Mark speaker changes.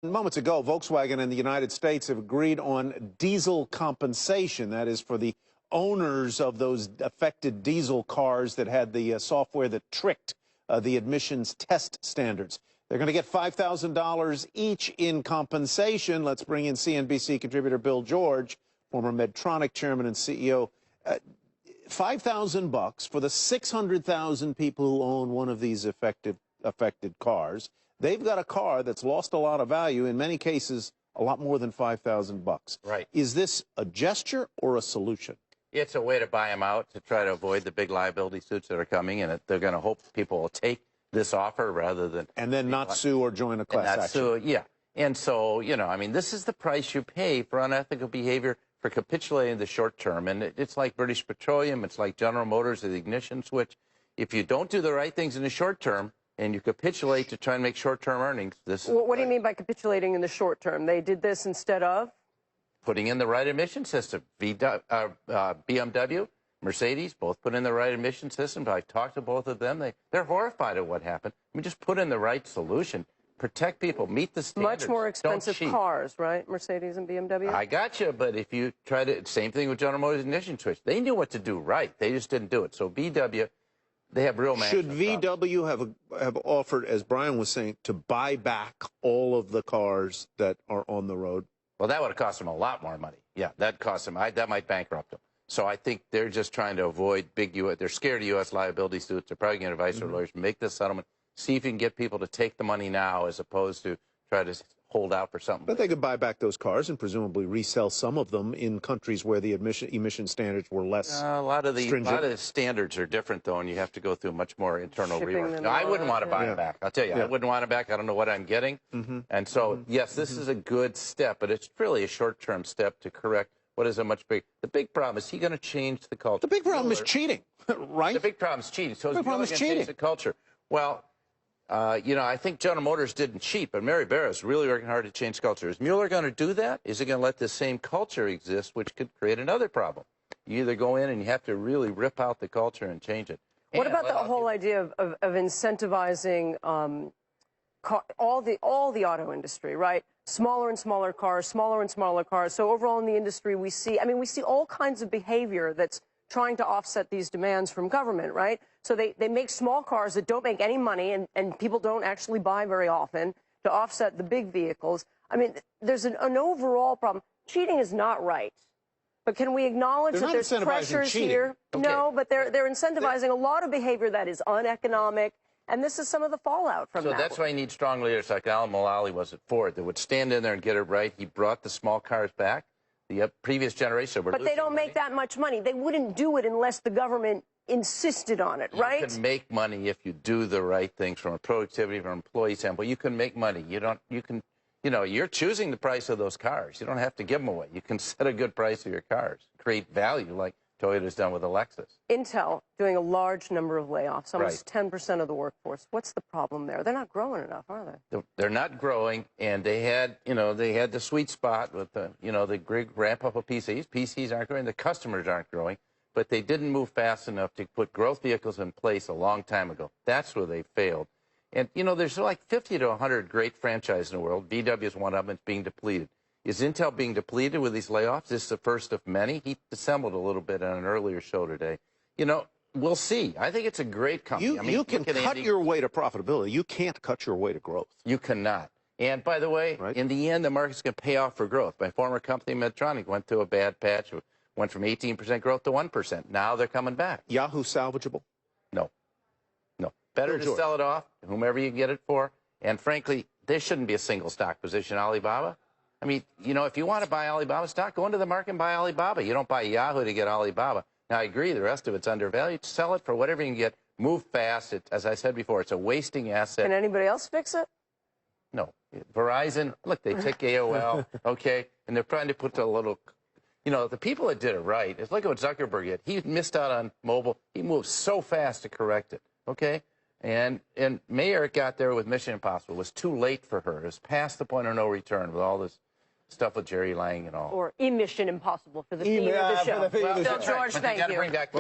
Speaker 1: Moments ago, Volkswagen and the United States have agreed on diesel compensation. That is for the owners of those affected diesel cars that had the software that tricked the emissions test standards. They're going to get $5,000 each in compensation. Let's bring in CNBC contributor Bill George, former Medtronic Chairman and CEO. $5,000 for the 600,000 people who own one of these affected cars. They've got a car that's lost a lot of value, in many cases, a lot more than $5,000.
Speaker 2: Right.
Speaker 1: Is this a gesture or a solution?
Speaker 2: It's a way to buy them out to try to avoid the big liability suits that are coming, and they're going to hope people will take this offer rather than...
Speaker 1: And then not sue or join a class action.
Speaker 2: Yeah. And so, you know, I mean, this is the price you pay for unethical behavior, for capitulating the short term. And it's like British Petroleum, it's like General Motors with the ignition switch. If you don't do the right things in the short term, and you capitulate to try and make short-term earnings.
Speaker 3: What do you mean by capitulating in the short term? They did this instead of?
Speaker 2: Putting in the right emission system. BMW, Mercedes, both put in the right emission system. I talked to both of them. They're horrified at what happened. I mean, just put in the right solution. Protect people. Meet the standards.
Speaker 3: Much more expensive cars, right? Mercedes and BMW?
Speaker 2: I got you, but if you try to... Same thing with General Motors ignition switch. They knew what to do right. They just didn't do it. So VW... They have real management
Speaker 1: Should VW have offered, as Brian was saying, to buy back all of the cars that are on the road?
Speaker 2: Well, that would have cost them a lot more money. Yeah, that cost them. That might bankrupt them. So I think they're just trying to avoid big U.S. They're scared of U.S. liability suits. They're probably going to advise their lawyers, make this settlement, see if you can get people to take the money now as opposed to try to hold out for something.
Speaker 1: But they could buy back those cars and presumably resell some of them in countries where the emission standards were less stringent.
Speaker 2: A lot of the standards are different, though, and you have to go through much more internal rework. No, I wouldn't want to buy them back. I'll tell you, I wouldn't want them back. I don't know what I'm getting. And so, yes, this is a good step, but it's really a short-term step to correct what is a much big... The big problem is he's going to change the culture.
Speaker 1: The big problem is cheating, right?
Speaker 2: The big problem is cheating. So
Speaker 1: the big problem is cheating.
Speaker 2: Change the culture. Well... you know, I think General Motors didn't cheat, but Mary Barra is really working hard to change culture. Is Mueller going to do that? Is he going to let the same culture exist, which could create another problem? You either go in and you have to really rip out the culture and change it.
Speaker 3: What about the whole idea of incentivizing all the auto industry, right? Smaller and smaller cars, smaller and smaller cars. So overall in the industry, we see all kinds of behavior that's trying to offset these demands from government, right? So they make small cars that don't make any money and people don't actually buy very often to offset the big vehicles. I mean, there's an overall problem. Cheating is not right. But can we acknowledge that there's pressures here?
Speaker 2: Okay.
Speaker 3: No, but they're incentivizing a lot of behavior that is uneconomic, and this is some of the fallout from that.
Speaker 2: So that's why you need strong leaders like Al Mulally was at Ford that would stand in there and get it right. He brought the small cars back. The previous generation were...
Speaker 3: But they don't make that much money. They wouldn't do it unless the government insisted on it, right?
Speaker 2: You can make money if you do the right things from a productivity, from an employee standpoint. You can make money. You know, you're choosing the price of those cars. You don't have to give them away. You can set a good price of your cars, create value like Toyota's done with a Lexus.
Speaker 3: Intel doing a large number of layoffs, almost 10% of the workforce. What's the problem there? They're not growing enough, are they?
Speaker 2: They're not growing, and they had the sweet spot with the big ramp up of PCs. PCs aren't growing. The customers aren't growing. But they didn't move fast enough to put growth vehicles in place a long time ago. That's where they failed. And, you know, there's like 50 to 100 great franchises in the world. VW is one of them. It's being depleted. Is Intel being depleted with these layoffs? This is the first of many. He dissembled a little bit on an earlier show today. You know, we'll see. I think it's a great company.
Speaker 1: You can cut your way to profitability. You can't cut your way to growth.
Speaker 2: You cannot. And, by the way, in the end, the market's going to pay off for growth. My former company, Medtronic, went through a bad patch. Went from 18% growth to 1%. Now they're coming back.
Speaker 1: Yahoo salvageable?
Speaker 2: No. No. Better to sell it off, whomever you get it for. And frankly, there shouldn't be a single stock position in Alibaba. I mean, you know, if you want to buy Alibaba stock, go into the market and buy Alibaba. You don't buy Yahoo to get Alibaba. Now, I agree, the rest of it's undervalued. Sell it for whatever you can get. Move fast. As I said before, it's a wasting asset.
Speaker 3: Can anybody else fix it?
Speaker 2: No. Verizon, look, they took AOL, okay, and they're trying to put a little... You know, the people that did it right, is look at what Zuckerberg did. He missed out on mobile. He moved so fast to correct it, okay? And Mayer got there with Mission Impossible. It was too late for her. It was past the point of no return with all this stuff with Jerry Lang and all.
Speaker 3: Or Mission Impossible for the theme of the show.
Speaker 2: Well,
Speaker 3: George, thank you.
Speaker 2: Bring back